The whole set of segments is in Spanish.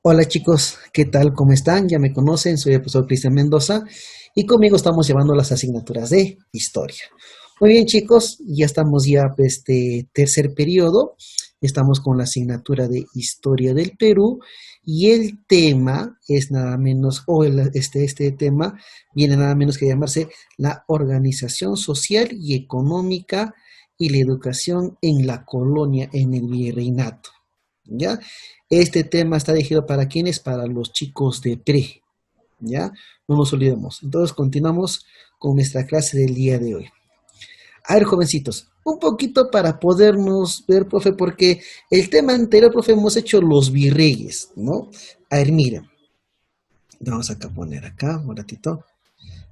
Hola chicos, ¿qué tal? ¿Cómo están? Ya me conocen, soy el profesor Cristian Mendoza y conmigo estamos llevando las asignaturas de historia. Muy bien chicos, ya estamos tercer periodo, estamos con la asignatura de historia del Perú y el tema es nada menos, este tema viene nada menos que llamarse la organización social y económica y la educación en la colonia, en el virreinato. ¿Ya? Este tema está dirigido para quienes, para los chicos de pre, ¿ya? No nos olvidemos. Entonces continuamos con nuestra clase del día de hoy. A ver, jovencitos, un poquito para podernos ver, profe, porque el tema anterior, profe, hemos hecho los virreyes, ¿no? A ver, miren, vamos a poner acá un ratito.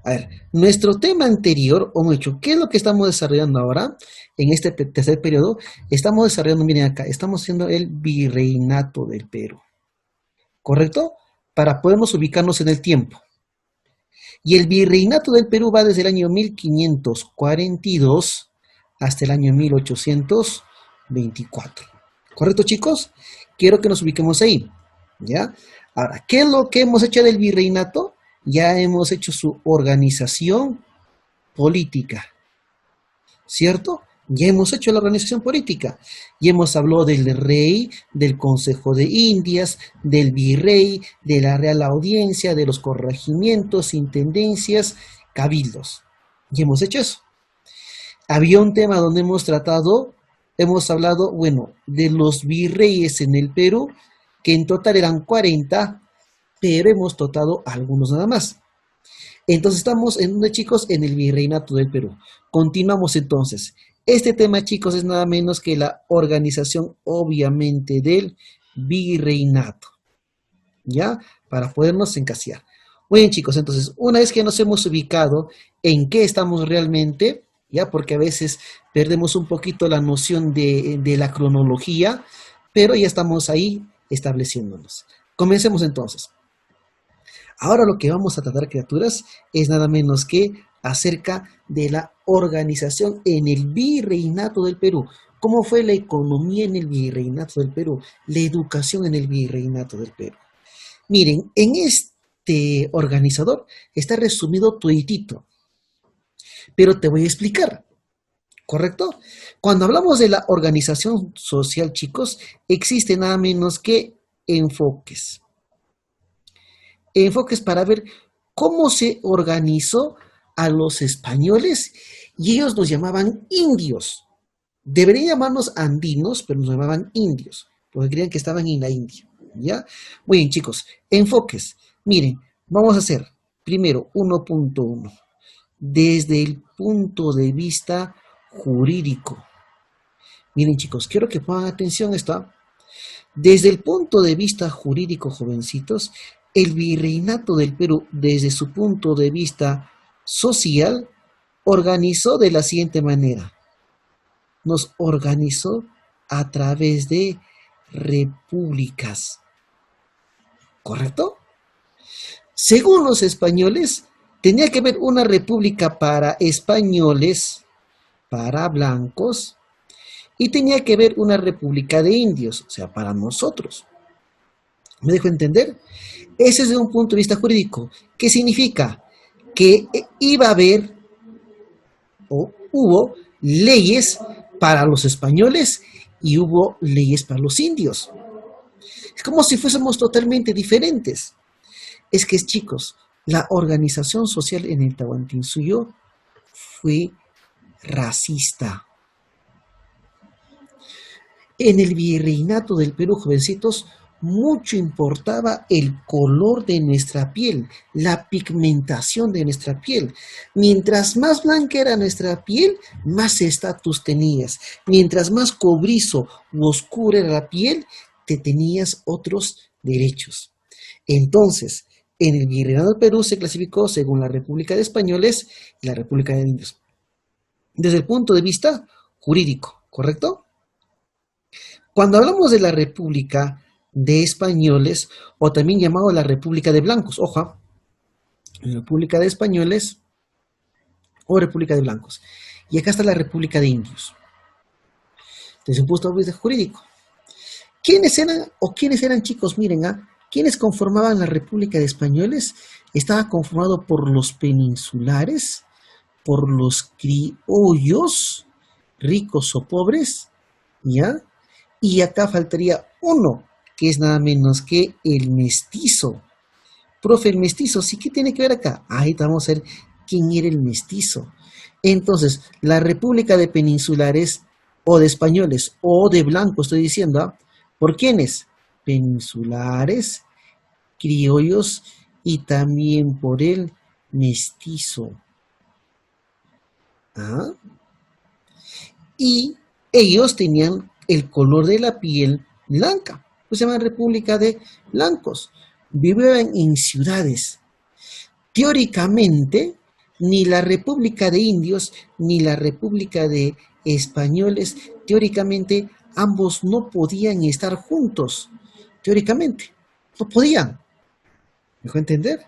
A ver, nuestro tema anterior, o mucho, ¿qué es lo que estamos desarrollando ahora? En este tercer periodo, estamos desarrollando, miren acá, estamos haciendo el virreinato del Perú, ¿correcto? Para podernos ubicarnos en el tiempo. Y el virreinato del Perú va desde el año 1542 hasta el año 1824. ¿Correcto, chicos? Quiero que nos ubiquemos ahí. ¿Ya? Ahora, ¿qué es lo que hemos hecho del virreinato? Ya hemos hecho su organización política, ¿cierto? Ya hemos hecho la organización política, ya hemos hablado del rey, del Consejo de Indias, del virrey, de la Real Audiencia, de los corregimientos, intendencias, cabildos. Ya hemos hecho eso. Había un tema donde hemos hablado, bueno, de los virreyes en el Perú, que en total eran 40, pero hemos tratado algunos nada más. Entonces estamos en donde, chicos, en el virreinato del Perú. Continuamos entonces. Este tema, chicos, es nada menos que la organización, obviamente, del virreinato. ¿Ya? Para podernos encasillar. Muy bien, chicos, entonces, una vez que nos hemos ubicado en qué estamos realmente, ¿ya? Porque a veces perdemos un poquito la noción de la cronología, pero ya estamos ahí estableciéndonos. Comencemos entonces. Ahora lo que vamos a tratar, criaturas, es nada menos que acerca de la organización en el virreinato del Perú. ¿Cómo fue la economía en el virreinato del Perú? La educación en el virreinato del Perú. Miren, en este organizador está resumido toditito, pero te voy a explicar, ¿correcto? Cuando hablamos de la organización social, chicos, existe nada menos que enfoques. Enfoques para ver cómo se organizó a los españoles y ellos nos llamaban indios. Deberían llamarnos andinos, pero nos llamaban indios, porque creían que estaban en la India. ¿Ya? Muy bien, chicos. Enfoques. Miren, vamos a hacer primero 1.1. Desde el punto de vista jurídico. Miren, chicos, quiero que pongan atención a esto. Desde el punto de vista jurídico, jovencitos, el virreinato del Perú, desde su punto de vista social, organizó de la siguiente manera. Nos organizó a través de repúblicas. ¿Correcto? Según los españoles, tenía que haber una república para españoles, para blancos, y tenía que haber una república de indios, o sea, para nosotros. ¿Me dejo entender? Ese es de un punto de vista jurídico. ¿Qué significa? Que iba a haber o hubo leyes para los españoles y hubo leyes para los indios. Es como si fuésemos totalmente diferentes. Es que, chicos, la organización social en el Tahuantinsuyo fue racista. En el virreinato del Perú, jovencitos, mucho importaba el color de nuestra piel, la pigmentación de nuestra piel. Mientras más blanca era nuestra piel, más estatus tenías. Mientras más cobrizo u oscura era la piel, te tenías otros derechos. Entonces, en el virreinato del Perú se clasificó según la República de Españoles y la República de Indios. Desde el punto de vista jurídico, ¿correcto? Cuando hablamos de la República de Españoles, o también llamado la República de Blancos, ojo, República de Españoles o República de Blancos. Y acá está la República de Indios. Desde un punto de vista jurídico. ¿Quiénes eran chicos? Miren, ¿Quiénes conformaban la República de Españoles? Estaba conformado por los peninsulares, por los criollos, ricos o pobres, ¿ya? Y acá faltaría uno, que es nada menos que el mestizo. Profe, el mestizo, ¿sí que tiene que ver acá? Ahí vamos a ver quién era el mestizo. Entonces, la República de Peninsulares, o de españoles, o de blancos, estoy diciendo, ¿ah? ¿Por quiénes? Peninsulares, criollos y también por el mestizo. ¿Ah? Y ellos tenían el color de la piel blanca, pues se llama República de Blancos. Vivían en ciudades. Teóricamente, ni la República de Indios ni la República de Españoles, teóricamente ambos no podían estar juntos. Teóricamente, no podían. ¿Me dejó entender?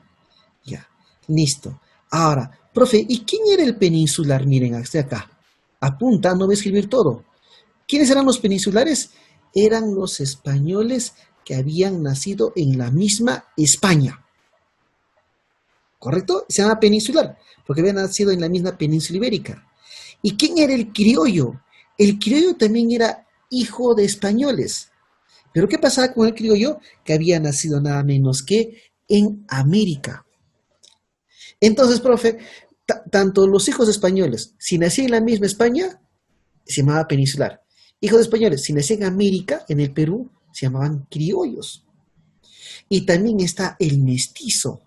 Ya, listo. Ahora, profe, ¿y quién era el peninsular? Miren, hasta acá. Apunta, no voy a escribir todo. ¿Quiénes eran los peninsulares? Eran los españoles que habían nacido en la misma España. ¿Correcto? Se llama peninsular, porque habían nacido en la misma península ibérica. ¿Y quién era el criollo? El criollo también era hijo de españoles. ¿Pero qué pasaba con el criollo? Que había nacido nada menos que en América. Entonces, profe, tanto los hijos de españoles, si nacían en la misma España, se llamaba peninsular. Hijos de españoles, si nacían en América, en el Perú, se llamaban criollos. Y también está el mestizo.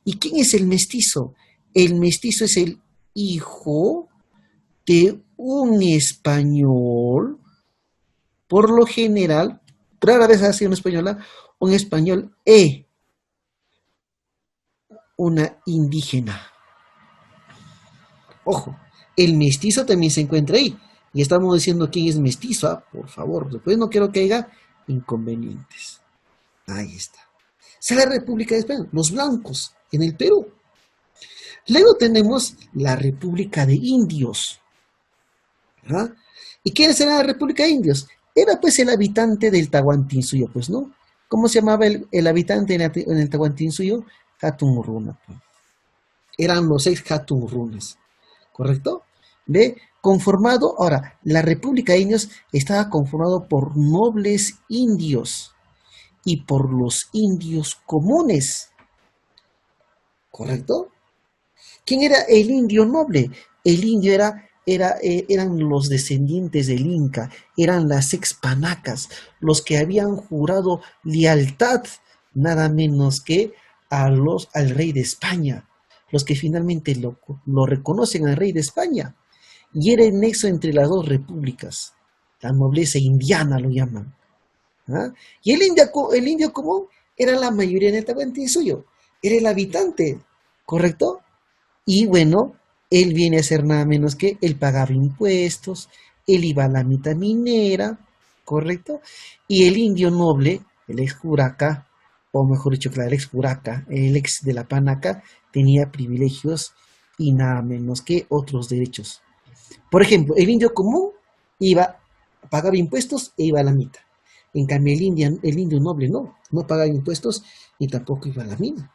¿Y quién es el mestizo? El mestizo es el hijo de un español, por lo general, rara vez ha sido una española, un español una indígena. Ojo, el mestizo también se encuentra ahí. Y estamos diciendo quién es mestizo, ¿ah? Por favor, después no quiero que haya inconvenientes. Ahí está. Esa es la República de España, los blancos, en el Perú. Luego tenemos la República de Indios. ¿Ah? ¿Y quiénes eran la República de Indios? Era pues el habitante del Tahuantinsuyo, pues, ¿no? ¿Cómo se llamaba el habitante en el Tahuantinsuyo? Hatunruna. Pues. Eran los 6 Hatunrunas, ¿correcto? ¿Ve? Conformado, ahora, la República de Indios estaba conformado por nobles indios y por los indios comunes, ¿correcto? ¿Quién era el indio noble? El indio eran los descendientes del Inca, eran las expanacas, los que habían jurado lealtad nada menos que al rey de España, los que finalmente lo reconocen al rey de España. Y era el nexo entre las dos repúblicas, la nobleza indiana lo llaman. ¿Ah? Y el indio común era la mayoría en el Tahuantinsuyo, era el habitante, ¿correcto? Y bueno, él viene a ser nada menos que él pagaba impuestos, él iba a la mitad minera, ¿correcto? Y el indio noble, el ex curaca, o mejor dicho, claro, el ex curaca, el ex de la panaca, tenía privilegios y nada menos que otros derechos. Por ejemplo, el indio común pagaba impuestos e iba a la mitad. En cambio, el indio noble no pagaba impuestos y tampoco iba a la mina.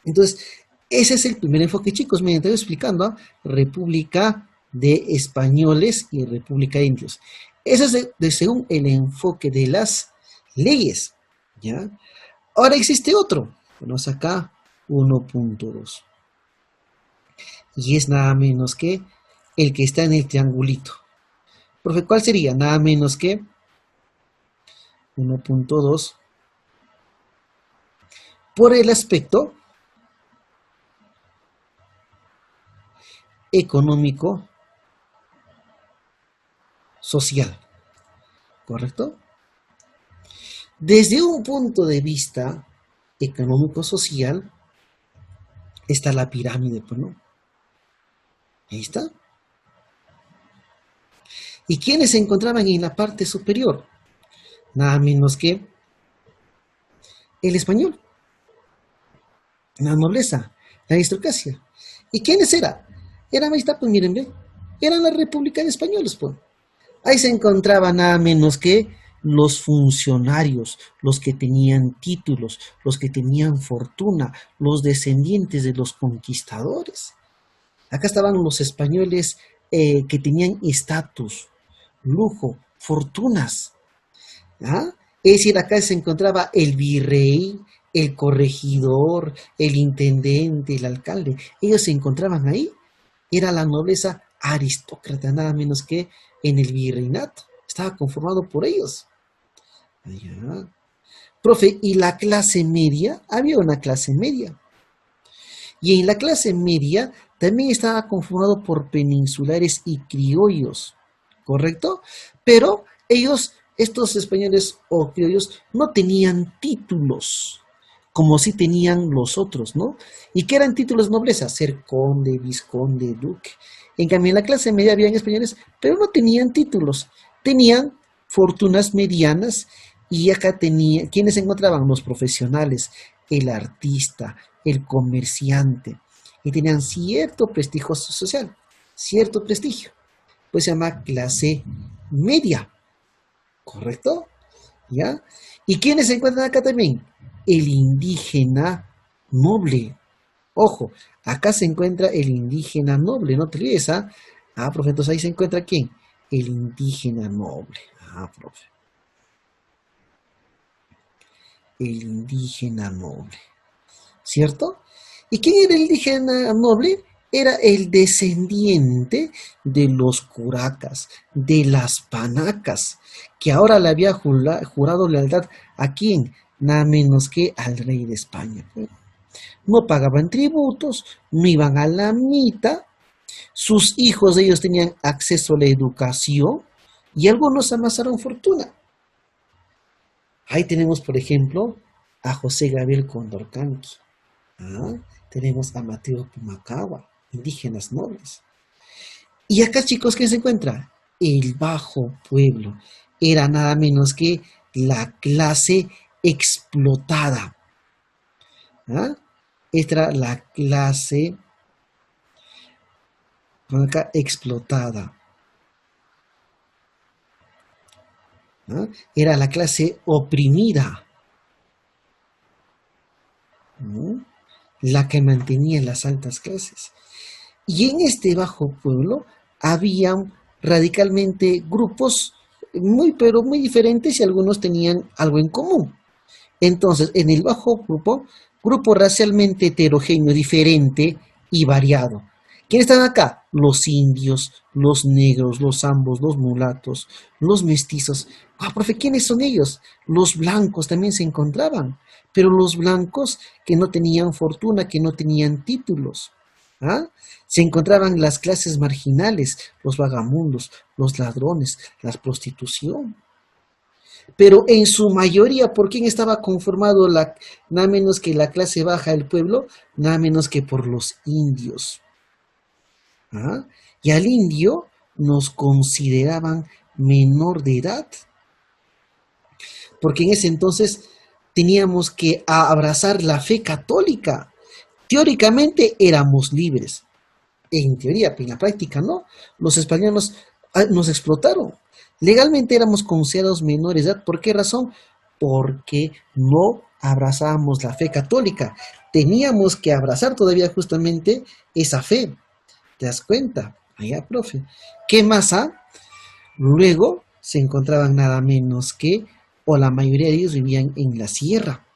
Entonces, ese es el primer enfoque, chicos. Me estoy explicando, ¿eh? República de Españoles y República de Indios. Ese es según el enfoque de las leyes. ¿Ya? Ahora existe otro. Ponemos acá 1.2. Y es nada menos que el que está en el triangulito. Profe, ¿cuál sería? Nada menos que 1.2 por el aspecto económico social, ¿correcto? Desde un punto de vista económico social está la pirámide, pues, ¿no? Ahí está. ¿Y quiénes se encontraban en la parte superior? Nada menos que el español, la nobleza, la aristocracia. ¿Y quiénes eran? Eran, ahí está, pues miren, ¿ve? Eran la República de Españoles, pues. Ahí se encontraba nada menos que los funcionarios, los que tenían títulos, los que tenían fortuna, los descendientes de los conquistadores. Acá estaban los españoles que tenían estatus, lujo, fortunas. ¿Ah? Es decir, acá se encontraba el virrey, el corregidor, el intendente, el alcalde. Ellos se encontraban ahí. Era la nobleza aristócrata, nada menos que en el virreinato. Estaba conformado por ellos. Ya. Profe, ¿y la clase media? Había una clase media. Y en la clase media también estaba conformado por peninsulares y criollos, ¿correcto? Pero ellos, estos españoles o criollos, no tenían títulos, como sí tenían los otros, ¿no? ¿Y qué eran títulos de nobleza? Ser conde, vizconde, duque. En cambio, en la clase media habían españoles, pero no tenían títulos, tenían fortunas medianas y acá tenía, ¿quiénes se encontraban? Los profesionales, el artista, el comerciante, y tenían cierto prestigio social, cierto prestigio, pues se llama clase media, ¿correcto? ¿Ya? ¿Y quiénes se encuentran acá también? El indígena noble. Ojo, acá se encuentra el indígena noble, no te olvides, ¿ah? Ah, profe, entonces ahí se encuentra ¿quién? El indígena noble. Ah, profe. El indígena noble. ¿Cierto? ¿Y quién era el indígena noble? Era el descendiente de los curacas, de las panacas, que ahora le había jurado lealtad a quién, nada menos que al rey de España. No pagaban tributos, no iban a la mita, sus hijos de ellos tenían acceso a la educación y algunos amasaron fortuna. Ahí tenemos, por ejemplo, a José Gabriel Condorcanqui. ¿Ah? Tenemos a Mateo Pumacahua, indígenas nobles. Y acá, chicos, ¿qué se encuentra? El bajo pueblo. Era nada menos que la clase explotada. ¿Ah? Esta era la clase acá, explotada. ¿Ah? Era la clase oprimida. ¿Ah? La que mantenía las altas clases. Y en este bajo pueblo habían radicalmente grupos muy, pero muy diferentes y algunos tenían algo en común. Entonces, en el bajo grupo racialmente heterogéneo, diferente y variado. ¿Quiénes están acá? Los indios, los negros, los zambos, los mulatos, los mestizos. Ah, profe, ¿quiénes son ellos? Los blancos también se encontraban, pero los blancos que no tenían fortuna, que no tenían títulos. ¿Ah? Se encontraban las clases marginales, los vagamundos, los ladrones, la prostitución. Pero en su mayoría, ¿por quién estaba conformado nada menos que la clase baja del pueblo? Nada menos que por los indios. ¿Ah? Y al indio nos consideraban menor de edad, porque en ese entonces teníamos que abrazar la fe católica. Teóricamente éramos libres, en teoría, pero en la práctica no. Los españoles nos explotaron. Legalmente éramos considerados menores de edad. ¿Por qué razón? Porque no abrazábamos la fe católica. Teníamos que abrazar todavía justamente esa fe. ¿Te das cuenta? Allá, profe. ¿Qué más? Luego se encontraban nada menos que, o la mayoría de ellos vivían en la sierra.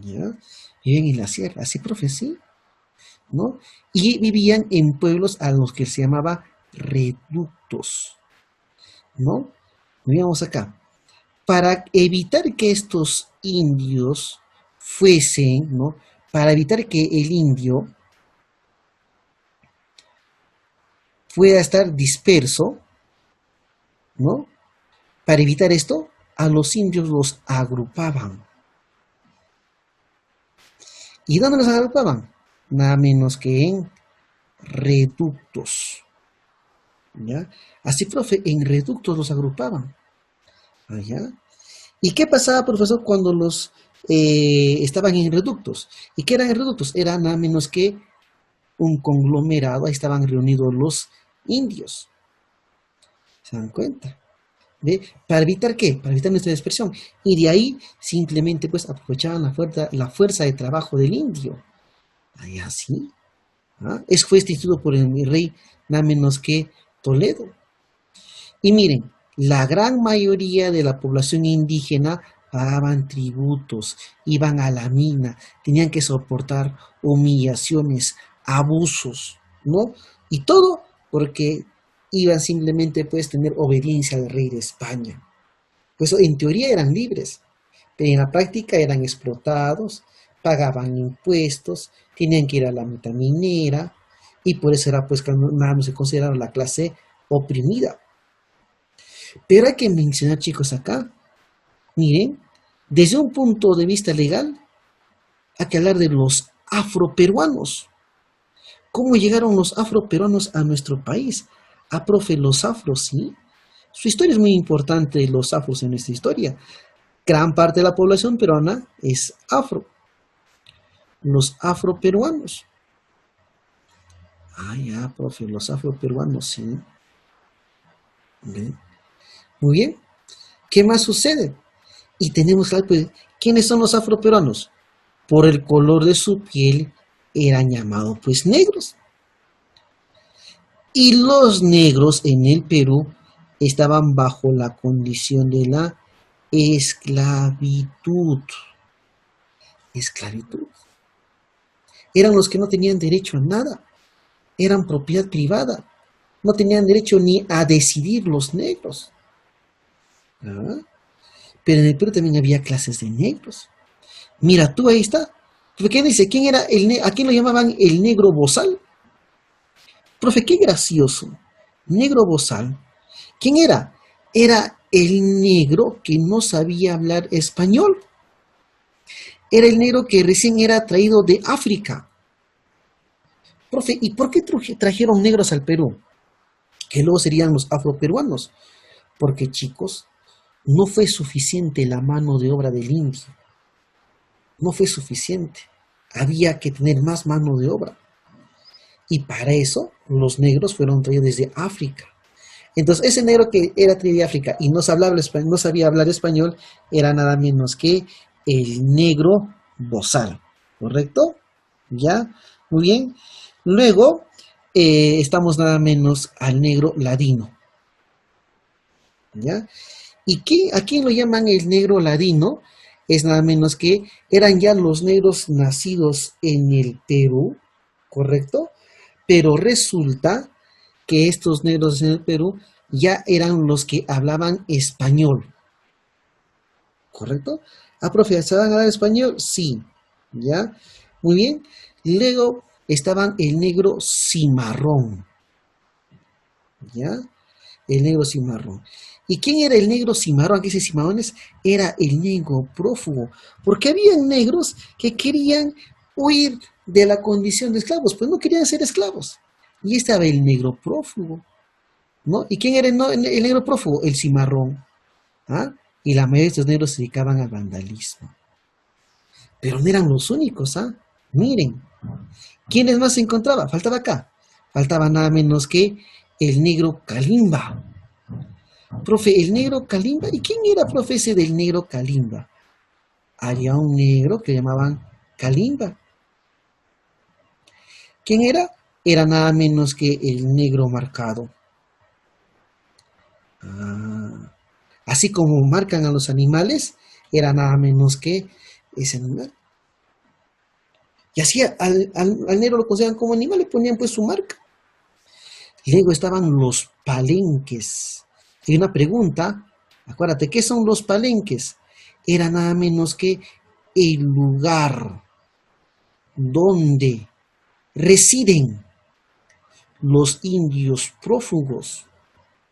¿Ya? Vivían en la sierra. Así, profe, sí. ¿No? Y vivían en pueblos a los que se llamaba reductos, ¿no? Veamos acá. Para evitar que estos indios fuesen, ¿no? Para evitar que el indio pueda estar disperso, ¿no? Para evitar esto, a los indios los agrupaban. ¿Y dónde los agrupaban? Nada menos que en reductos. ¿Ya? Así, profe, en reductos los agrupaban. ¿Ya? ¿Y qué pasaba, profesor, cuando los estaban en reductos? ¿Y qué eran reductos? Era nada menos que un conglomerado, ahí estaban reunidos los indios. ¿Se dan cuenta? ¿Ve? ¿Para evitar qué? Para evitar nuestra dispersión. Y de ahí simplemente pues aprovechaban la fuerza de trabajo del indio. Ahí así. ¿Ah? Eso fue instituido por el rey nada menos que Toledo. Y miren, la gran mayoría de la población indígena pagaban tributos, iban a la mina, tenían que soportar humillaciones, abusos, ¿no? Y todo porque iban simplemente pues tener obediencia al rey de España. Pues en teoría eran libres, pero en la práctica eran explotados, pagaban impuestos, tenían que ir a la mitad minera, y por eso era pues que nada más se consideraba la clase oprimida. Pero hay que mencionar, chicos, acá, miren, desde un punto de vista legal, hay que hablar de los afroperuanos. ¿Cómo llegaron los afroperuanos a nuestro país? Ah, profe, los afros, ¿sí? Su historia es muy importante, los afros en nuestra historia. Gran parte de la población peruana es afro. Los afroperuanos. Ah, ya, profe, los afroperuanos, sí. Bien. Muy bien. ¿Qué más sucede? Y tenemos algo, pues, ¿quiénes son los afroperuanos? Por el color de su piel eran llamados pues negros. Y los negros en el Perú estaban bajo la condición de la esclavitud. Esclavitud. Eran los que no tenían derecho a nada. Eran propiedad privada. No tenían derecho ni a decidir los negros. ¿Ah? Pero en el Perú también había clases de negros. Mira, tú ahí está. ¿Qué dice? ¿Quién era ¿A quién lo llamaban el negro bozal? Profe, qué gracioso. Negro bozal. ¿Quién era? Era el negro que no sabía hablar español. Era el negro que recién era traído de África. Profe, ¿y por qué trajeron negros al Perú? Que luego serían los afroperuanos. Porque, chicos, no fue suficiente la mano de obra del indio. No fue suficiente. Había que tener más mano de obra. Y para eso los negros fueron traídos desde África. Entonces ese negro que era traído de África y no sabía hablar español era nada menos que el negro bozal. ¿Correcto? ¿Ya? Muy bien. Luego estamos nada menos al negro ladino. ¿Ya? ¿Y a quién lo llaman el negro ladino? Es nada menos que eran ya los negros nacidos en el Perú, ¿correcto? Pero resulta que estos negros en el Perú ya eran los que hablaban español, ¿correcto? Ah, profe, ¿saben hablar español? Sí, ¿ya? Muy bien. Luego estaban el negro cimarrón, ¿ya? El negro cimarrón. ¿Y quién era el negro cimarrón? ¿Qué dice cimarrones? Era el negro prófugo, porque había negros que querían huir de la condición de esclavos, pues no querían ser esclavos. Y estaba el negro prófugo, ¿no? ¿Y quién era el negro prófugo? El cimarrón. ¿Ah? Y la mayoría de estos negros se dedicaban al vandalismo. Pero no eran los únicos, ¿ah? Miren, ¿quiénes más se encontraba? Faltaba acá. Faltaba nada menos que el negro Calimba. Profe, el negro Calimba. ¿Y quién era, profe, ese del negro Calimba? Había un negro que llamaban Calimba. ¿Quién era? Era nada menos que el negro marcado. Ah, así como marcan a los animales, era nada menos que ese animal. Y así al negro lo consideran como animal, le ponían pues su marca. Luego estaban los palenques. Y una pregunta, acuérdate, ¿qué son los palenques? Era nada menos que el lugar donde residen los indios prófugos,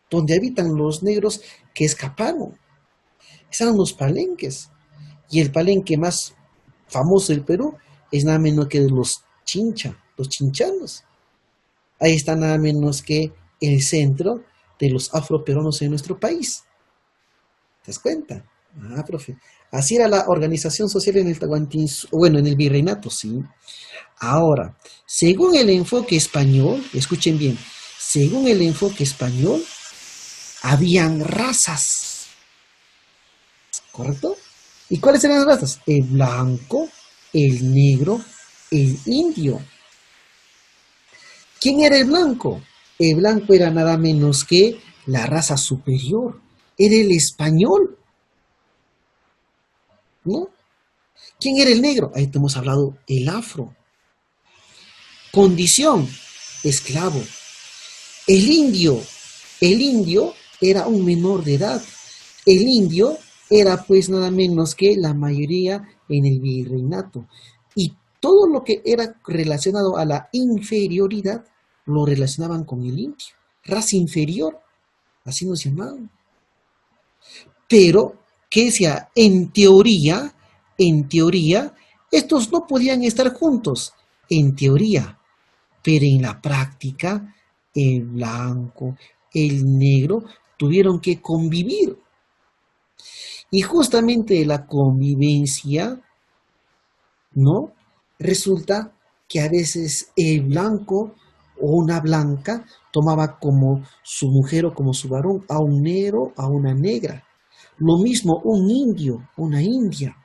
donde habitan los negros que escaparon. Eran los palenques. Y el palenque más famoso del Perú es nada menos que de los chincha, los chinchanos. Ahí está nada menos que el centro de los afroperuanos en nuestro país. ¿Te das cuenta? Ah, profe. Así era la organización social en el Tahuantinsuyo, bueno, en el virreinato, sí. Ahora, según el enfoque español, escuchen bien, según el enfoque español, habían razas, ¿correcto? ¿Y cuáles eran las razas? El blanco, el negro, el indio. ¿Quién era el blanco? El blanco era nada menos que la raza superior, era el español, ¿no? ¿Quién era el negro? Ahí te hemos hablado, el afro. Condición, esclavo. El indio, el indio era un menor de edad. El indio era pues nada menos que la mayoría en el virreinato. Y todo lo que era relacionado a la inferioridad lo relacionaban con el indio. Raza inferior, así nos llamaban. Pero, ¿qué decía? En teoría, estos no podían estar juntos, en teoría, pero en la práctica, el blanco, el negro, tuvieron que convivir. Y justamente la convivencia, ¿no? Resulta que a veces el blanco o una blanca tomaba como su mujer o como su varón a un negro, a una negra. Lo mismo un indio, una india,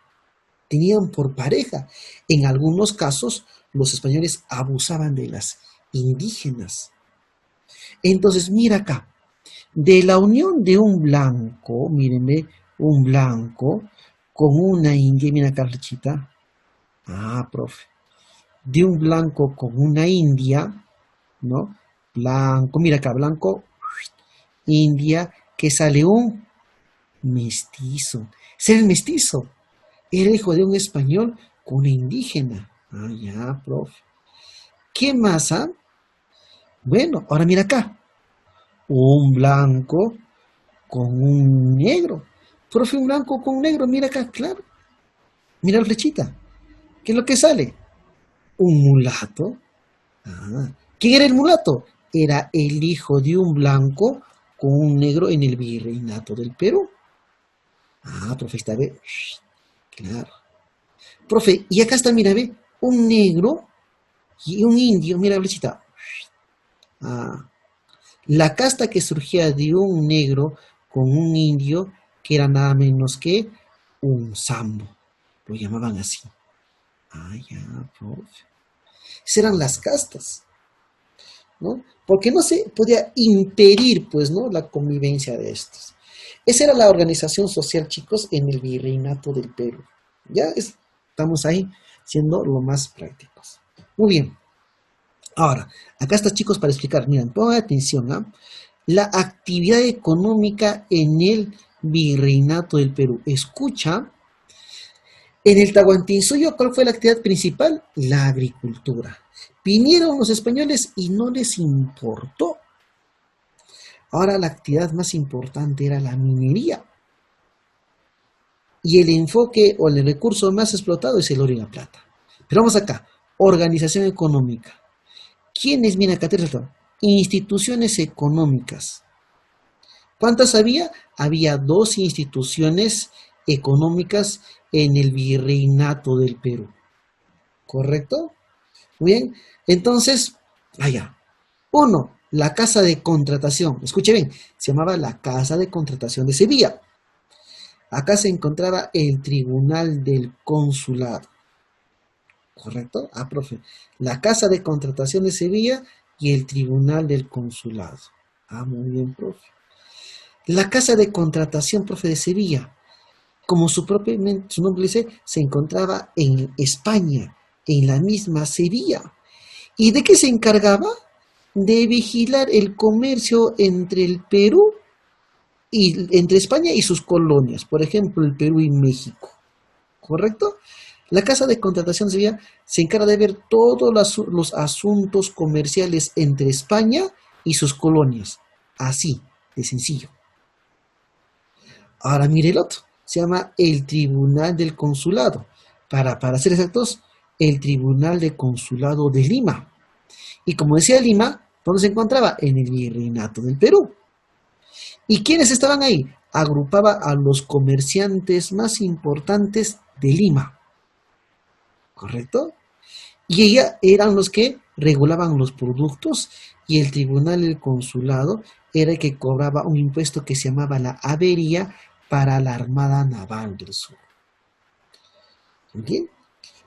tenían por pareja. En algunos casos, los españoles abusaban de las indígenas. Entonces, mira acá, de la unión de un blanco, mírenme, un blanco con una india, mira acá, Flechita. Ah, profe. De un blanco con una india, ¿no? Blanco, mira acá, blanco, india, que sale un mestizo. Ser el mestizo. Era hijo de un español con una indígena. Ah, ya, profe. ¿Qué más, ah? Bueno, ahora mira acá. Un blanco con un negro. Profe, un blanco con un negro, mira acá, claro. Mira la flechita. ¿Qué es lo que sale? Un mulato. Ah. ¿Quién era el mulato? Era el hijo de un blanco con un negro en el virreinato del Perú. Ah, profe, está bien. Claro. Profe, y acá está, mira, ve, un negro y un indio, mira, flechita. Ah, la casta que surgía de un negro con un indio, que era nada menos que un sambo. Lo llamaban así. Ah, ya, profe. Esas eran las castas, ¿no? Porque no se podía impedir, pues, ¿no? La convivencia de estos. Esa era la organización social, chicos, en el virreinato del Perú. Ya estamos ahí siendo lo más prácticos. Muy bien. Ahora, acá está, chicos, para explicar. Miren, pongan atención, ¿ah? La actividad económica en el virreinato del Perú. Escucha, en el Tahuantinsuyo, ¿cuál fue la actividad principal? La agricultura. Vinieron los españoles y no les importó. Ahora la actividad más importante era la minería. Y el enfoque o el recurso más explotado es el oro y la plata. Pero vamos acá, organización económica. ¿Quiénes vienen acá? Instituciones económicas. ¿Cuántas había? Había 2 instituciones económicas en el virreinato del Perú. ¿Correcto? Muy bien. Entonces, vaya. 1. La casa de contratación. Escuche bien, se llamaba la casa de contratación de Sevilla. Acá se encontraba el tribunal del consulado. ¿Correcto? Ah, profe. La casa de contratación de Sevilla y el tribunal del consulado. Ah, muy bien, profe. La casa de contratación, profe, de Sevilla, como su nombre dice, se encontraba en España, en la misma Sevilla. ¿Y de qué se encargaba? De vigilar el comercio entre el Perú y entre España y sus colonias, por ejemplo, el Perú y México. ¿Correcto? La Casa de Contratación de Sevilla se encarga de ver todos los asuntos comerciales entre España y sus colonias. Así, de sencillo. Ahora mire el otro. Se llama el Tribunal del Consulado. Para ser exactos, el Tribunal de Consulado de Lima. Y como decía Lima, ¿dónde se encontraba? En el Virreinato del Perú. ¿Y quiénes estaban ahí? Agrupaba a los comerciantes más importantes de Lima. ¿Correcto? Y ella eran los que regulaban los productos y el tribunal del consulado era el que cobraba un impuesto que se llamaba la avería para la Armada Naval del Sur. ¿Bien?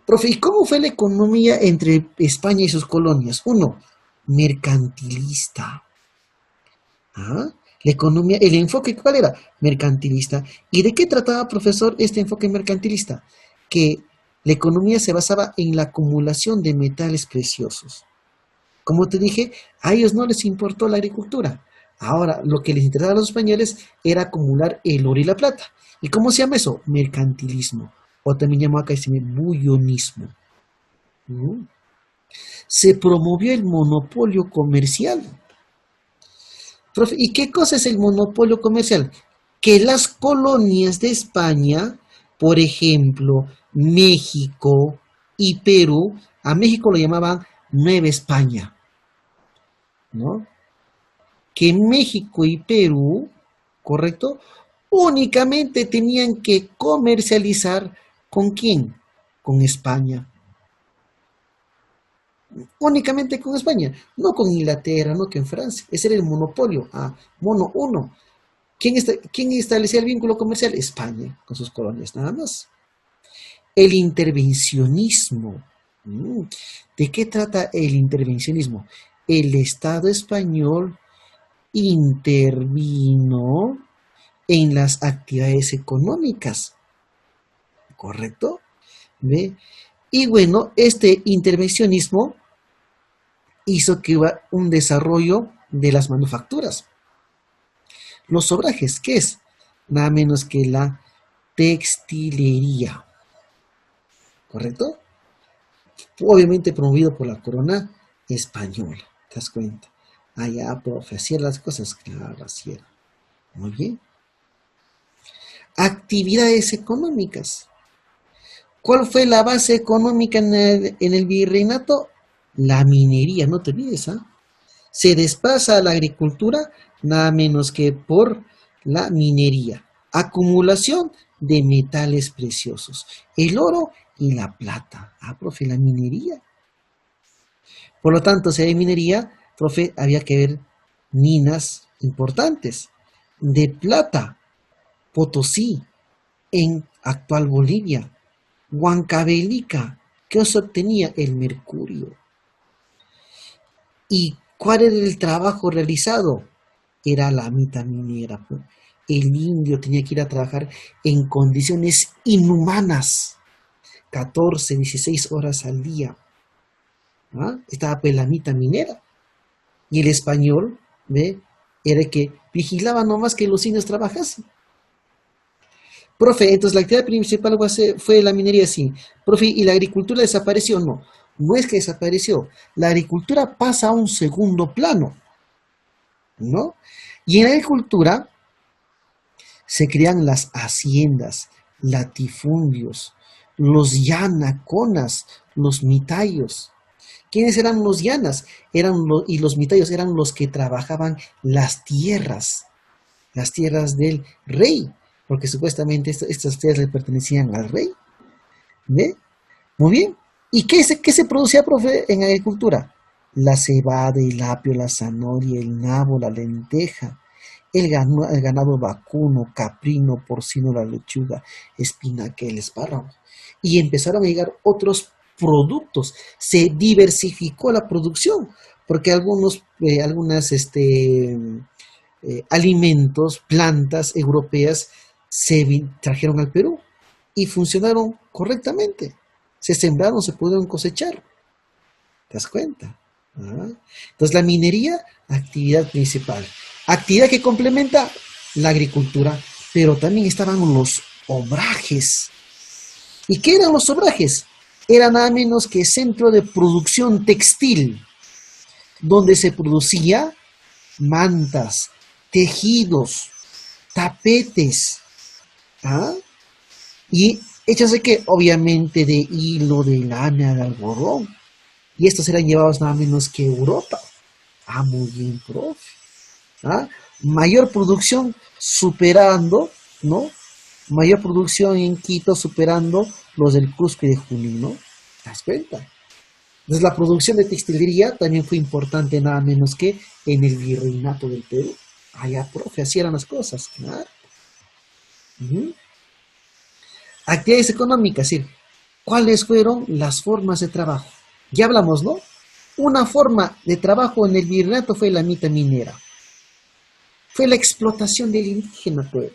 Profe, ¿y cómo fue la economía entre España y sus colonias? Uno, mercantilista. ¿Ah? La economía, el enfoque, ¿cuál era? Mercantilista. ¿Y de qué trataba, profesor, este enfoque mercantilista? Que la economía se basaba en la acumulación de metales preciosos. Como te dije, a ellos no les importó la agricultura. Ahora, lo que les interesaba a los españoles era acumular el oro y la plata. ¿Y cómo se llama eso? Mercantilismo. O también llamado acá bullonismo. ¿Mm? Se promovió el monopolio comercial. Profe, ¿y qué cosa es el monopolio comercial? Que las colonias de España, por ejemplo, México y Perú, a México lo llamaban Nueva España, ¿no? Que México y Perú, ¿correcto? Únicamente tenían que comercializar ¿con quién? Con España. Únicamente con España, no con Inglaterra, no con Francia. Ese era el monopolio. Mono uno. ¿Quién establecía el vínculo comercial? España, con sus colonias, nada más. El intervencionismo. ¿De qué trata el intervencionismo? El Estado español intervino en las actividades económicas, ¿correcto? ¿Ve? Y bueno, este intervencionismo hizo que hubiera un desarrollo de las manufacturas. Los sobrajes, ¿qué es? Nada menos que la textilería, ¿correcto? Obviamente promovido por la corona española, ¿te das cuenta? Allá, profe, hacían las cosas, claro, hacían. Muy bien. Actividades económicas. ¿Cuál fue la base económica en el virreinato? La minería, no te olvides, ¿ah? Se desplaza a la agricultura nada menos que por la minería. Acumulación de metales preciosos, el oro y la plata. Profe, la minería. Por lo tanto, si hay minería, profe, había que ver minas importantes de plata, Potosí, en actual Bolivia, Huancavelica, que se obtenía el mercurio. ¿Y cuál era el trabajo realizado? Era la mitad minera. El indio tenía que ir a trabajar en condiciones inhumanas, 14, 16 horas al día. Estaba pues la mitad minera. Y el español, ¿ve? Era el que vigilaba nomás que los indios trabajasen. Profe, entonces la actividad principal fue la minería, sí. Profe, ¿y la agricultura desapareció? No, no es que desapareció. La agricultura pasa a un segundo plano, ¿no? Y en la agricultura se crean las haciendas, latifundios, los yanaconas, los mitayos. ¿Quiénes eran los llanas? Y los mitayos eran los que trabajaban las tierras del rey, porque supuestamente estas tierras le pertenecían al rey. ¿Ve? Muy bien. ¿Y qué se producía, profe, en agricultura? La cebada, el apio, la zanahoria, el nabo, la lenteja, el ganado vacuno, caprino, porcino, la lechuga, espinaca, el espárrago. Y empezaron a llegar otros productos. Se diversificó la producción, porque algunos alimentos, plantas europeas se trajeron al Perú y funcionaron correctamente. Se sembraron, se pudieron cosechar. ¿Te das cuenta? Entonces la minería, actividad principal. Actividad que complementa la agricultura, pero también estaban los obrajes. ¿Y qué eran los obrajes? Era nada menos que centro de producción textil, donde se producía mantas, tejidos, tapetes, y hechas de qué, obviamente de hilo, de lana, de algodón, y estos eran llevados nada menos que a Europa. Muy bien, profe. Mayor producción superando, ¿no? Mayor producción en Quito superando los del Cusco y de Junín, ¿no? ¿Te das cuenta? Entonces la producción de textilería también fue importante nada menos que en el virreinato del Perú. Ah, ya, profe, así eran las cosas, claro. Ujú. Actividades económicas, sí. ¿Cuáles fueron las formas de trabajo? Ya hablamos, ¿no? Una forma de trabajo en el virreinato fue la mita minera. Fue la explotación del indígena, pues,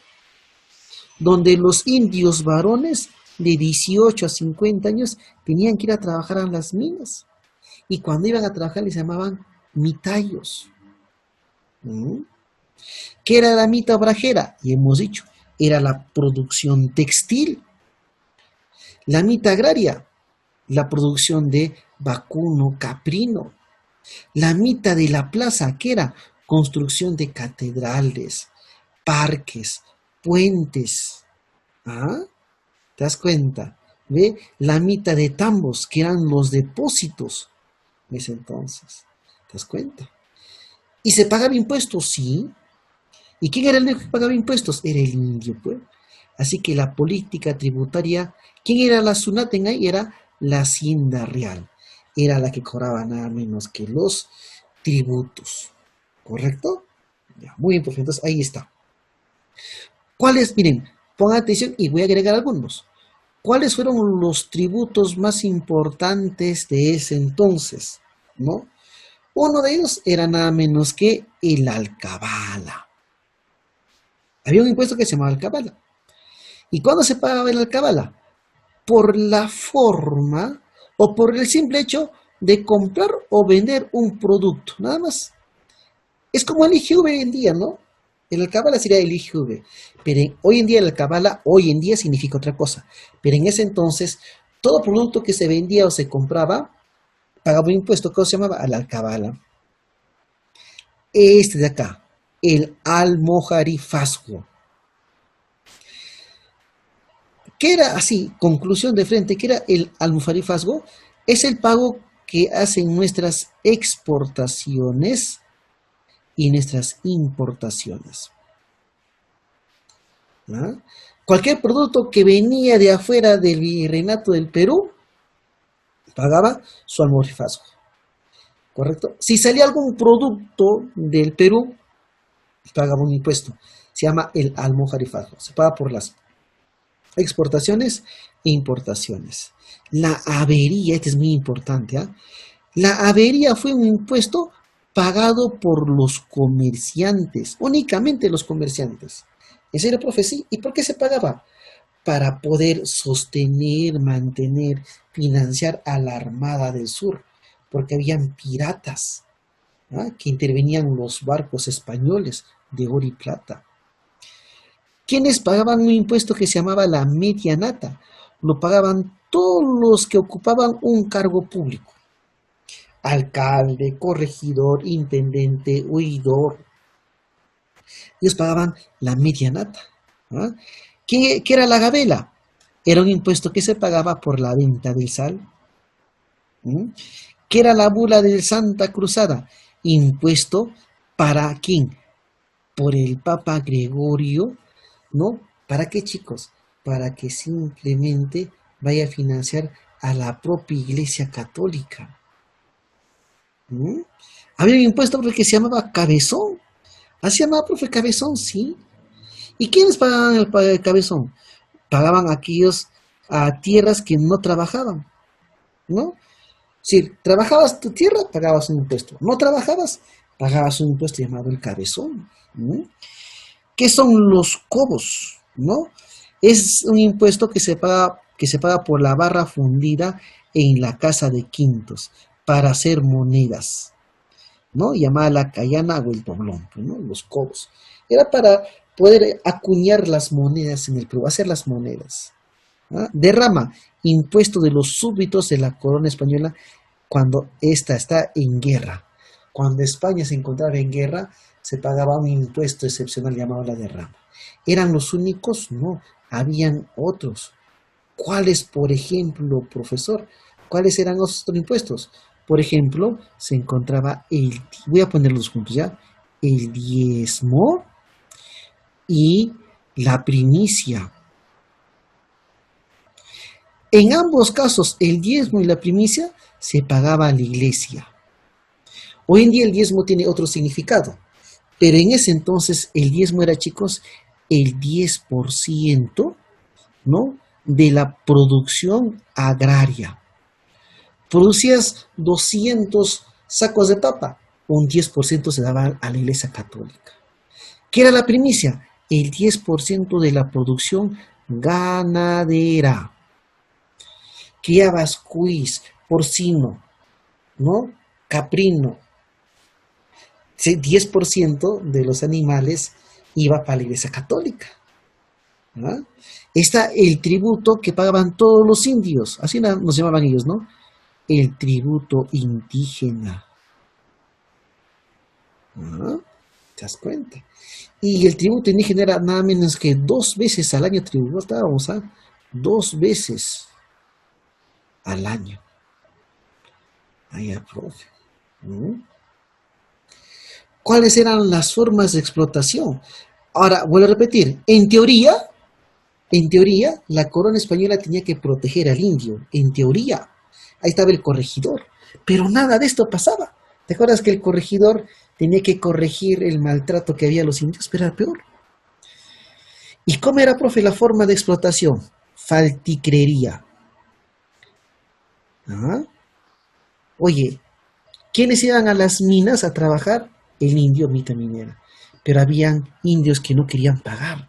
donde los indios varones de 18 a 50 años tenían que ir a trabajar a las minas. Y cuando iban a trabajar les llamaban mitayos. ¿Mm? ¿Qué era la mita obrajera? Y hemos dicho, era la producción textil. La mita agraria, la producción de vacuno, caprino. La mita de la plaza, que era construcción de catedrales, parques, puentes. ¿Ah? ¿Te das cuenta? ¿Ve? La mita de tambos, que eran los depósitos en ese entonces. ¿Te das cuenta? ¿Y se pagaba impuestos? Sí. ¿Y quién era el único que pagaba impuestos? Era el indio, pues. Así que la política tributaria, ¿quién era la Sunaten ahí? Era la Hacienda Real. Era la que cobraba nada menos que los tributos. ¿Correcto? Ya, muy importante. Entonces, ahí está. ¿Cuáles? Miren, pongan atención y voy a agregar algunos. ¿Cuáles fueron los tributos más importantes de ese entonces? ¿No? Uno de ellos era nada menos que el alcabala. Había un impuesto que se llamaba alcabala. ¿Y cuándo se pagaba el alcabala? Por la forma o por el simple hecho de comprar o vender un producto, nada más. Es como el IGV hoy en día, ¿no? El alcabala sería el IGV, pero hoy en día el alcabala, hoy en día significa otra cosa. Pero en ese entonces, todo producto que se vendía o se compraba, pagaba un impuesto que se llamaba al alcabala. Este de acá, el almojarifazgo. ¿Qué era así? Conclusión de frente, ¿qué era el almojarifazgo? Es el pago que hacen nuestras exportaciones y nuestras importaciones. ¿Ah? Cualquier producto que venía de afuera del virreinato del Perú pagaba su almojarifazgo. ¿Correcto? Si salía algún producto del Perú, pagaba un impuesto. Se llama el almojarifazgo. Se paga por las exportaciones e importaciones. La avería, este es muy importante, ¿eh? La avería fue un impuesto pagado por los comerciantes, únicamente los comerciantes. ¿En serio, profe? Sí. ¿Y por qué se pagaba? Para poder sostener, mantener, financiar a la Armada del Sur, porque habían piratas, ¿ah?, que intervenían los barcos españoles de oro y plata. ¿Quiénes pagaban un impuesto que se llamaba la medianata? Lo pagaban todos los que ocupaban un cargo público. Alcalde, corregidor, intendente, oidor. Ellos pagaban la medianata. ¿Ah? ¿Qué era la gabela? Era un impuesto que se pagaba por la venta del sal. ¿Mm? ¿Qué era la bula de Santa Cruzada? Impuesto para quién? Por el Papa Gregorio, ¿no? ¿Para qué, chicos? Para que simplemente vaya a financiar a la propia Iglesia Católica. ¿Mm? Había un impuesto que se llamaba cabezón. ¿Así se llamaba, profe, cabezón? Sí. ¿Y quiénes pagaban el cabezón? Pagaban aquellos a tierras que no trabajaban, ¿no? Si trabajabas tu tierra, pagabas un impuesto. No trabajabas, pagabas un impuesto llamado el cabezón. ¿No? ¿Qué son los cobos? ¿No? Es un impuesto que se paga por la barra fundida en la casa de quintos para hacer monedas, ¿no? Llamada la cayana o el doblón, ¿no? Los cobos. Era para poder acuñar las monedas en el Perú, hacer las monedas. ¿Ah? Derrama, impuesto de los súbditos de la corona española cuando ésta está en guerra. Cuando España se encontraba en guerra, se pagaba un impuesto excepcional llamado la derrama. ¿Eran los únicos? No, habían otros. ¿Cuáles, por ejemplo, profesor? ¿Cuáles eran los otros impuestos? Por ejemplo, se encontraba voy a ponerlos juntos ya, el diezmo y la primicia. En ambos casos, el diezmo y la primicia se pagaba a la iglesia. Hoy en día el diezmo tiene otro significado, Pero en ese entonces el diezmo era, chicos, el 10%, ¿no? De la producción agraria. Producías 200 sacos de papa, un 10% se daba a la Iglesia Católica. ¿Qué era la primicia? El 10% de la producción ganadera. Criabas cuis, porcino, ¿no? Caprino. 10% de los animales iba para la Iglesia Católica. ¿No? Está el tributo que pagaban todos los indios, así nos llamaban ellos, ¿no? El tributo indígena. ¿No? ¿Te das cuenta? Y el tributo indígena era nada menos que 2 veces al año tributábamos, ¿ah? 2 veces al año. Ahí, profe. ¿Mm? ¿Cuáles eran las formas de explotación? Ahora, vuelvo a repetir, en teoría, la corona española tenía que proteger al indio, en teoría. Ahí estaba el corregidor, pero nada de esto pasaba. ¿Te acuerdas que el corregidor tenía que corregir el maltrato que había a los indios? Pero era peor. ¿Y cómo era, profe, la forma de explotación? Falticrería. ¿Ah? Oye, ¿quiénes iban a las minas a trabajar? El indio, mitad minera. Pero habían indios que no querían pagar.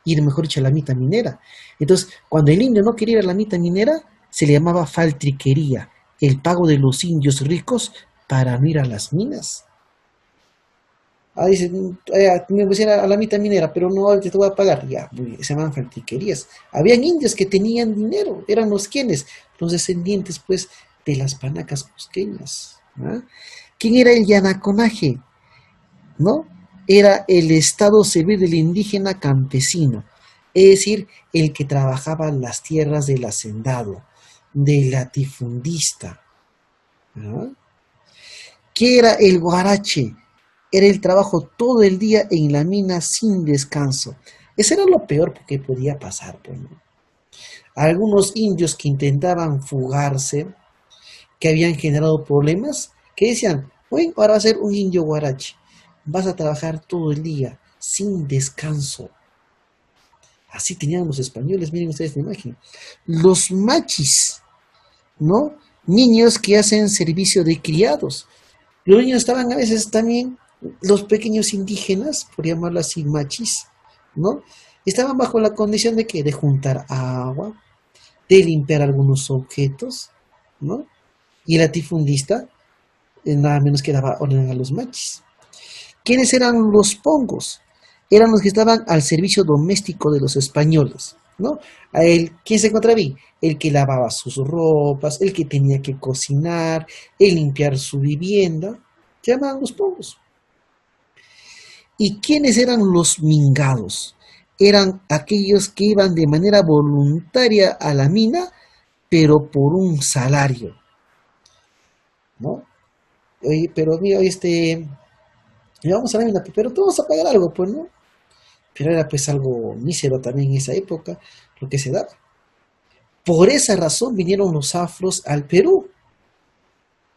Ir, mejor dicho, a la mitad minera. Entonces, cuando el indio no quería ir a la mitad minera, se le llamaba faltriquería, el pago de los indios ricos para no ir a las minas. Dice, me voy a ir a la mitad minera, pero no te voy a pagar. Ya, se llamaban faltriquerías. Habían indios que tenían dinero, eran los quienes, los descendientes, pues, de las panacas cusqueñas. ¿Ah? ¿Quién era el yanaconaje? ¿No? Era el estado civil del indígena campesino, es decir, el que trabajaba las tierras del hacendado, del latifundista. ¿No? ¿Qué era el guarache? Era el trabajo todo el día en la mina sin descanso. Eso era lo peor que podía pasar. Pues, ¿no? Algunos indios que intentaban fugarse, que habían generado problemas, que decían, bueno, ahora va a ser un indio guarache. Vas a trabajar todo el día, sin descanso. Así tenían los españoles, miren ustedes la imagen. Los machis, ¿no? Niños que hacen servicio de criados. Los niños estaban a veces también, los pequeños indígenas, por llamarlo así, machis, ¿no? Estaban bajo la condición de que de juntar agua, de limpiar algunos objetos, ¿no? Y el latifundista, nada menos que daba orden a los machis. ¿Quiénes eran los pongos? Eran los que estaban al servicio doméstico de los españoles, ¿no? ¿Quién se encontraba ahí? El que lavaba sus ropas, el que tenía que cocinar, el limpiar su vivienda, se llamaban los pongos. ¿Y quiénes eran los mingados? Eran aquellos que iban de manera voluntaria a la mina, pero por un salario, ¿no? Oye, pero mira, vamos a la mina, pero tú vas a pagar algo, pues, ¿no? Pero era pues algo mísero también en esa época, lo que se daba. Por esa razón vinieron los afros al Perú,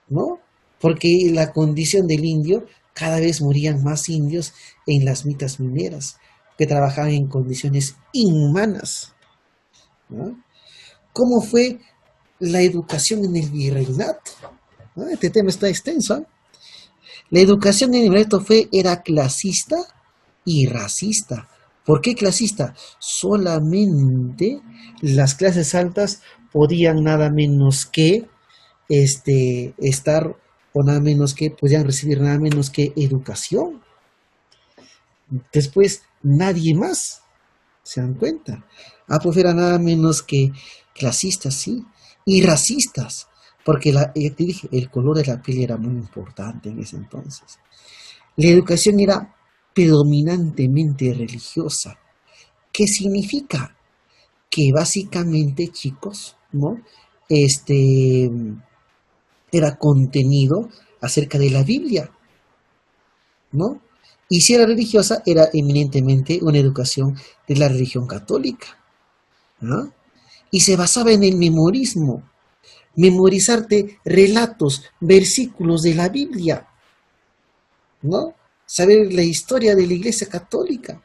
¿no? Porque la condición del indio, cada vez morían más indios en las mitas mineras, que trabajaban en condiciones inhumanas, ¿no? ¿Cómo fue la educación en el virreinato? ¿No? Este tema está extenso, ¿eh? La educación en el virreinato era clasista y racista. ¿Por qué clasista? Solamente las clases altas podían nada menos que estar, o nada menos que podían recibir nada menos que educación. Después nadie más. ¿Se dan cuenta? Pues era nada menos que clasistas, sí, y racistas, porque te dije, el color de la piel era muy importante en ese entonces. La educación era predominantemente religiosa. ¿Qué significa? Que básicamente, chicos, ¿no? Era contenido acerca de la Biblia, ¿no? Y si era religiosa, era eminentemente una educación de la religión católica, ¿no? Y se basaba en el memorismo, memorizarte relatos, versículos de la Biblia, ¿no? saber la historia de la Iglesia Católica,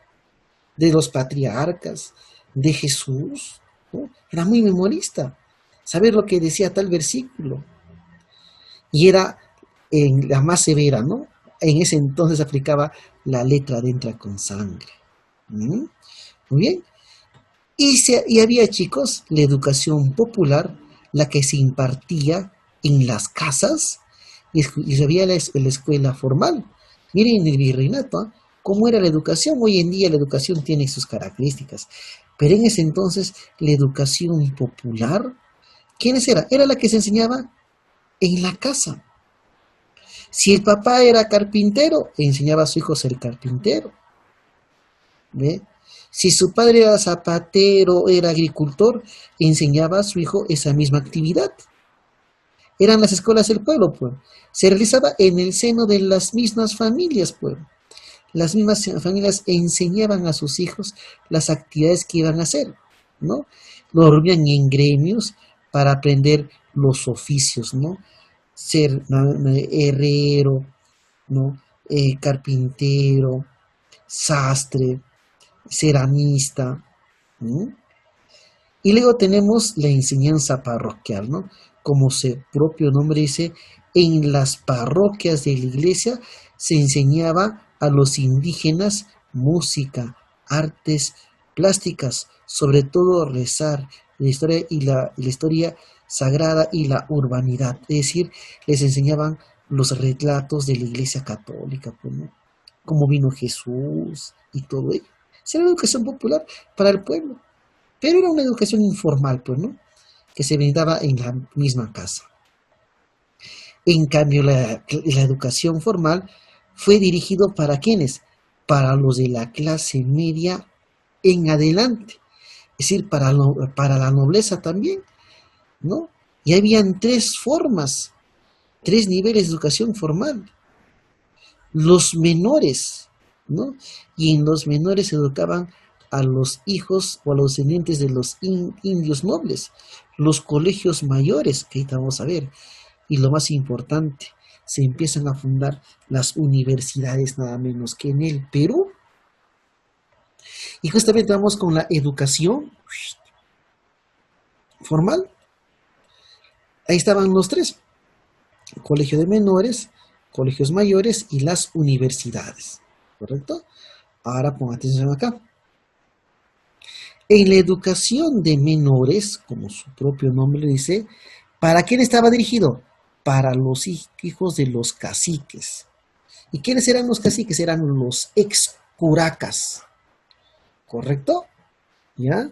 de los patriarcas, de Jesús, ¿no? Era muy memorista, saber lo que decía tal versículo. Y era en la más severa, ¿no? En ese entonces aplicaba la letra de entra con sangre. ¿Mm? Muy bien. Y había, chicos, la educación popular, la que se impartía en las casas, y había la escuela formal. Miren el virreinato, ¿eh? ¿Cómo era la educación? Hoy en día la educación tiene sus características, pero en ese entonces la educación popular, ¿quiénes era? Era la que se enseñaba en la casa. Si el papá era carpintero, enseñaba a su hijo a ser carpintero. ¿Ve? Si su padre era zapatero, era agricultor, enseñaba a su hijo esa misma actividad. Eran las escuelas del pueblo, pues. Se realizaba en el seno de las mismas familias, pues. Las mismas familias enseñaban a sus hijos las actividades que iban a hacer, ¿no? Lo reunían en gremios para aprender los oficios, ¿no? Ser herrero, ¿no? Carpintero, sastre, ceramista. ¿Mm? Y luego tenemos la enseñanza parroquial, ¿no? Como su propio nombre dice, en las parroquias de la iglesia se enseñaba a los indígenas música, artes plásticas, sobre todo rezar, la historia y la historia sagrada y la urbanidad. Es decir, les enseñaban los relatos de la iglesia católica, pues, ¿no? Cómo vino Jesús y todo ello. Esa era la educación popular para el pueblo. Pero era una educación informal, pues, ¿no? Que se brindaba en la misma casa. En cambio, la educación formal fue dirigido para ¿quiénes? Para los de la clase media en adelante. Es decir, para la nobleza también, ¿no? Y habían tres formas, tres niveles de educación formal. Los menores, ¿no? Y en los menores se educaban a los hijos o a los descendientes de los indios nobles, los colegios mayores, que ahorita vamos a ver, y lo más importante, se empiezan a fundar las universidades nada menos que en el Perú. Y justamente vamos con la educación formal. Ahí estaban los tres, colegio de menores, colegios mayores y las universidades, ¿correcto? Ahora pongan atención acá. En la educación de menores, como su propio nombre dice, ¿para quién estaba dirigido? Para los hijos de los caciques. ¿Y quiénes eran los caciques? Eran los ex curacas, ¿correcto? ¿Ya?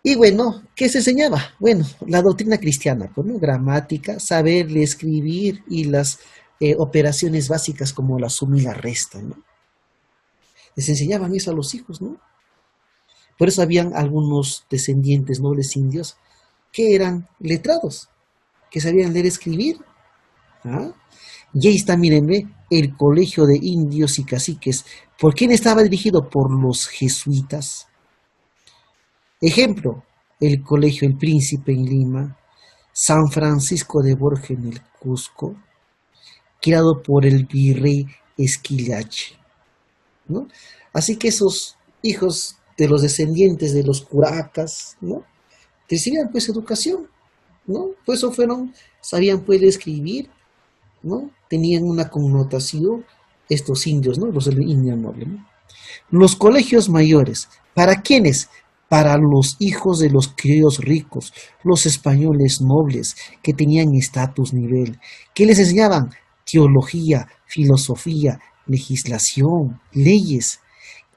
Y bueno, ¿qué se enseñaba? Bueno, la doctrina cristiana, pues, ¿no? Gramática, saber escribir y las operaciones básicas como la suma y la resta, ¿no? Les enseñaban eso a los hijos, ¿no? Por eso habían algunos descendientes nobles indios que eran letrados, que sabían leer y escribir. ¿Ah? Y ahí está, mírenme, el colegio de indios y caciques. ¿Por quién estaba dirigido? Por los jesuitas. Ejemplo, el colegio El Príncipe en Lima, San Francisco de Borja en el Cusco, creado por el virrey Esquilache, ¿no? Así que esos hijos de los descendientes de los curacas, ¿no? Recibían pues educación, ¿no? Pues eso sabían pues escribir, ¿no? Tenían una connotación estos indios, ¿no? Los del indio noble, ¿no? Los colegios mayores, ¿para quiénes? Para los hijos de los criollos ricos, los españoles nobles que tenían estatus nivel. ¿Qué les enseñaban? Teología, filosofía, legislación, leyes.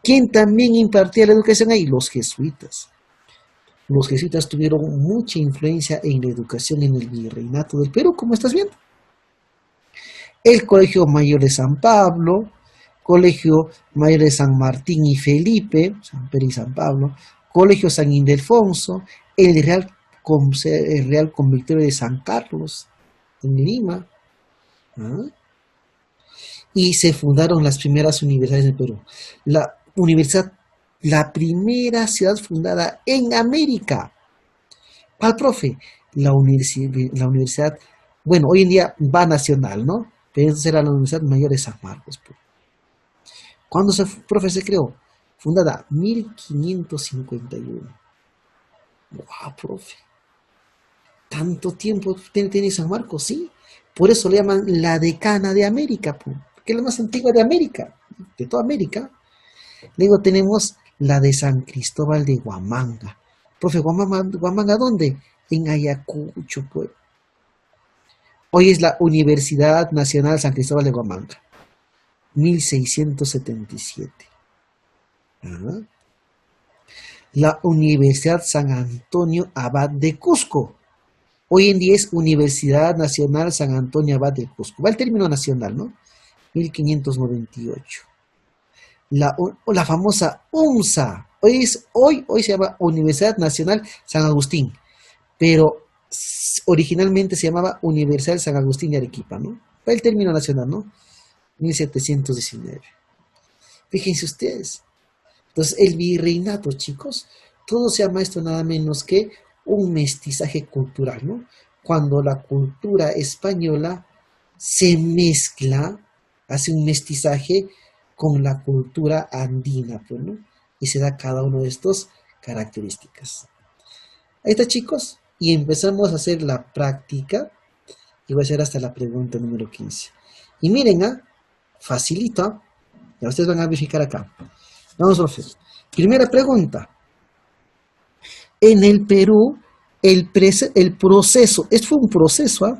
¿Quién también impartía la educación ahí? Los jesuitas. Los jesuitas tuvieron mucha influencia en la educación en el virreinato del Perú, como estás viendo. El Colegio Mayor de San Pablo, Colegio Mayor de San Martín y Felipe, San Pedro y San Pablo, Colegio San Ildefonso, el Real Convictorio de San Carlos, en Lima. ¿Ah? Y se fundaron las primeras universidades del Perú. La primera ciudad fundada en América. ¿Cuál, profe? La universidad, bueno, hoy en día va nacional, ¿no? Pero esa era la Universidad Mayor de San Marcos. ¿Cuándo profe, se creó? Fundada 1551. ¡Wow, profe! ¿Tanto tiempo tiene San Marcos? Sí. Por eso le llaman la decana de América, porque es la más antigua de América, de toda América. Luego tenemos la de San Cristóbal de Huamanga. Profe, ¿Huamanga dónde? En Ayacucho, pues. Hoy es la Universidad Nacional San Cristóbal de Huamanga. 1677. ¿Ah? La Universidad San Antonio Abad de Cusco. Hoy en día es Universidad Nacional San Antonio Abad de Cusco. Va el término nacional, ¿no? 1598. La famosa UNSA. Hoy se llama Universidad Nacional San Agustín, pero originalmente se llamaba Universidad San Agustín de Arequipa, ¿no? Va el término nacional, ¿no? 1719. Fíjense ustedes. Entonces, el virreinato, chicos, todo se llama esto nada menos que un mestizaje cultural, ¿no? Cuando la cultura española se mezcla, hace un mestizaje con la cultura andina, pues, ¿no? Y se da cada una de estas características. Ahí está, chicos, y empezamos a hacer la práctica, y voy a hacer hasta la pregunta número 15. Y miren, facilito, ya ustedes van a verificar acá. Vamos, profe. Primera pregunta. En el Perú, el proceso, esto fue un proceso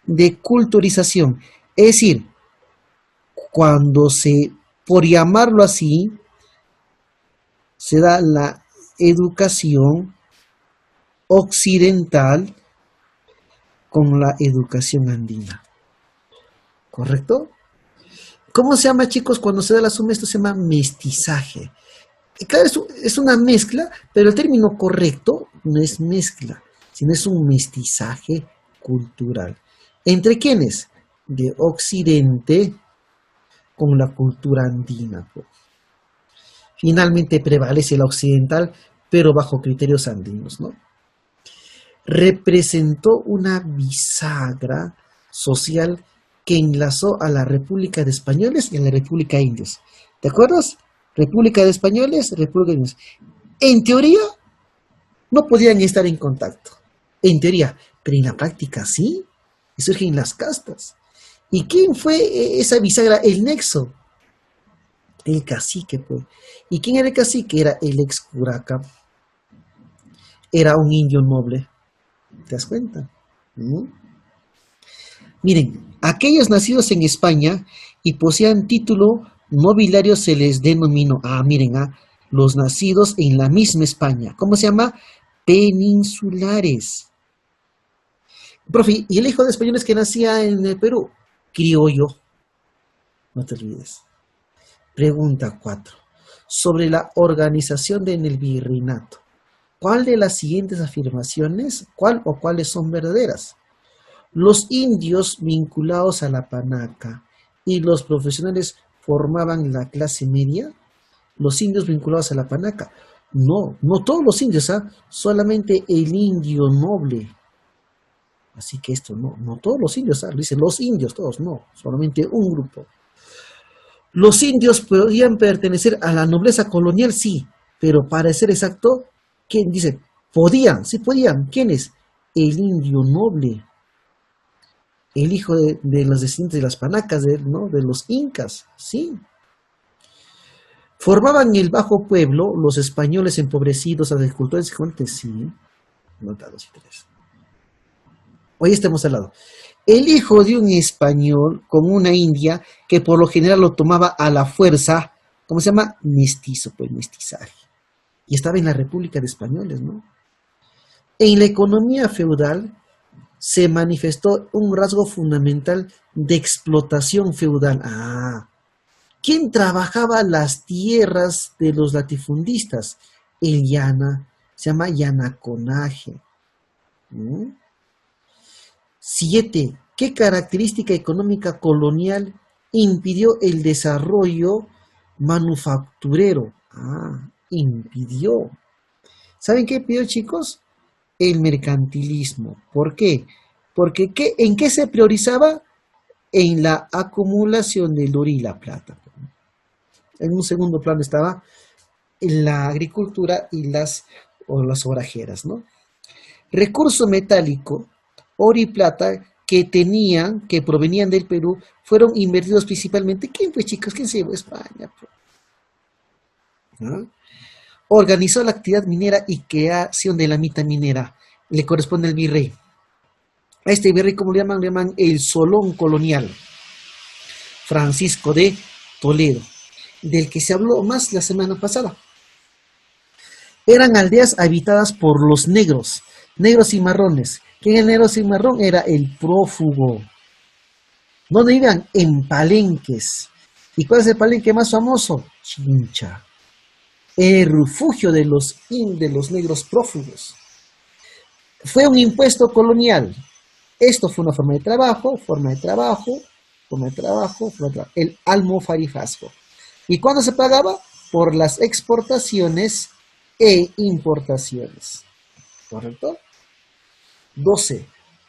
de culturización. Es decir, cuando por llamarlo así, se da la educación occidental con la educación andina. ¿Correcto? ¿Cómo se llama, chicos, cuando se da la suma? Esto se llama mestizaje. Y claro, es una mezcla, pero el término correcto no es mezcla, sino es un mestizaje cultural. ¿Entre quiénes? De Occidente con la cultura andina. Finalmente prevalece la occidental, pero bajo criterios andinos, ¿no? Representó una bisagra social que enlazó a la República de Españoles y a la República de Indios. ¿De acuerdo? República de Españoles, República de Indios. En teoría, no podían estar en contacto. En teoría, pero en la práctica sí. Y surgen las castas. ¿Y quién fue esa bisagra? El nexo. El cacique, pues. ¿Y quién era el cacique? Era el ex curaca. Era un indio noble. ¿Te das cuenta? Miren, aquellos nacidos en España y poseían título nobiliario se les denominó, miren, los nacidos en la misma España. ¿Cómo se llama? Peninsulares. Profe, ¿y el hijo de españoles que nacía en el Perú? Criollo. No te olvides. Pregunta 4. Sobre la organización en el virreinato. ¿Cuál de las siguientes afirmaciones, cuáles son verdaderas? Los indios vinculados a la panaca y los profesionales formaban la clase media. Los indios vinculados a la panaca. No todos los indios, solamente el indio noble. Así que esto no todos los indios, dicen los indios, todos, no, solamente un grupo. Los indios podían pertenecer a la nobleza colonial, sí, pero para ser exacto, ¿quién dice? Podían, sí podían. ¿Quién es? El indio noble. El hijo de los descendientes de las panacas, de los incas, sí. Formaban el bajo pueblo, los españoles empobrecidos, agricultores, sí. Nota 2 y 3. Hoy estamos al lado. El hijo de un español con una india que por lo general lo tomaba a la fuerza, ¿cómo se llama? Mestizo, pues mestizaje. Y estaba en la República de Españoles, ¿no? En la economía feudal se manifestó un rasgo fundamental de explotación feudal. ¿Quién trabajaba las tierras de los latifundistas? El llana, se llama llanaconaje. 7. ¿Qué característica económica colonial impidió el desarrollo manufacturero? Impidió. ¿Saben qué pidió, chicos? El mercantilismo. ¿Por qué? Porque ¿en qué se priorizaba? En la acumulación del oro y la plata. En un segundo plano estaba la agricultura y las obrajeras, ¿no? Recurso metálico, oro y plata que provenían del Perú, fueron invertidos principalmente. ¿Quién fue, chicos? ¿Quién se llevó a España? ¿No? Organizó la actividad minera y creación de la mitad minera. Le corresponde al virrey. A este virrey, ¿cómo le llaman? Le llaman el Solón colonial, Francisco de Toledo, del que se habló más la semana pasada. Eran aldeas habitadas por los negros y marrones. ¿Quién es el negro y marrón? Era el prófugo. ¿Dónde vivían? En palenques. ¿Y cuál es el palenque más famoso? Chincha. El refugio de los negros prófugos. Fue un impuesto colonial. Esto fue una forma de trabajo, el almofarifazgo. ¿Y cuándo se pagaba? Por las exportaciones e importaciones. ¿Correcto? 12.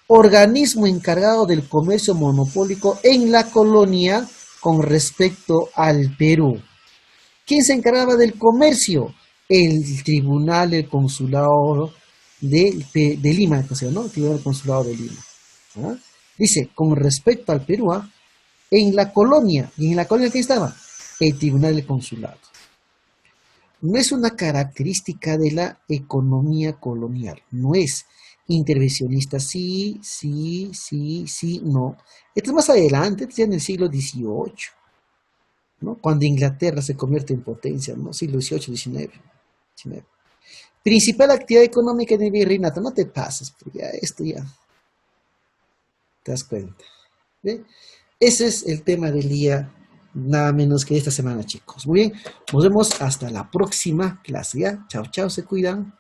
Organismo encargado del comercio monopólico en la colonia con respecto al Perú. ¿Quién se encargaba del comercio? El Tribunal, el Consulado de Lima, ¿no? El Tribunal del Consulado de Lima. ¿Ah? Dice, con respecto al Perú, en la colonia, ¿y en la colonia qué estaba? El Tribunal del Consulado. No es una característica de la economía colonial, no es intervencionista, sí, no. Esto es más adelante, esto es en el siglo XVIII, ¿no? Cuando Inglaterra se convierte en potencia, ¿no? Siglo XVIII, XIX. Principal actividad económica de virreinato, no te pases, porque ya esto ya te das cuenta. ¿Ve? Ese es el tema del día, nada menos que esta semana, chicos. Muy bien, nos vemos hasta la próxima clase, ¿ya? Chao, chao, se cuidan.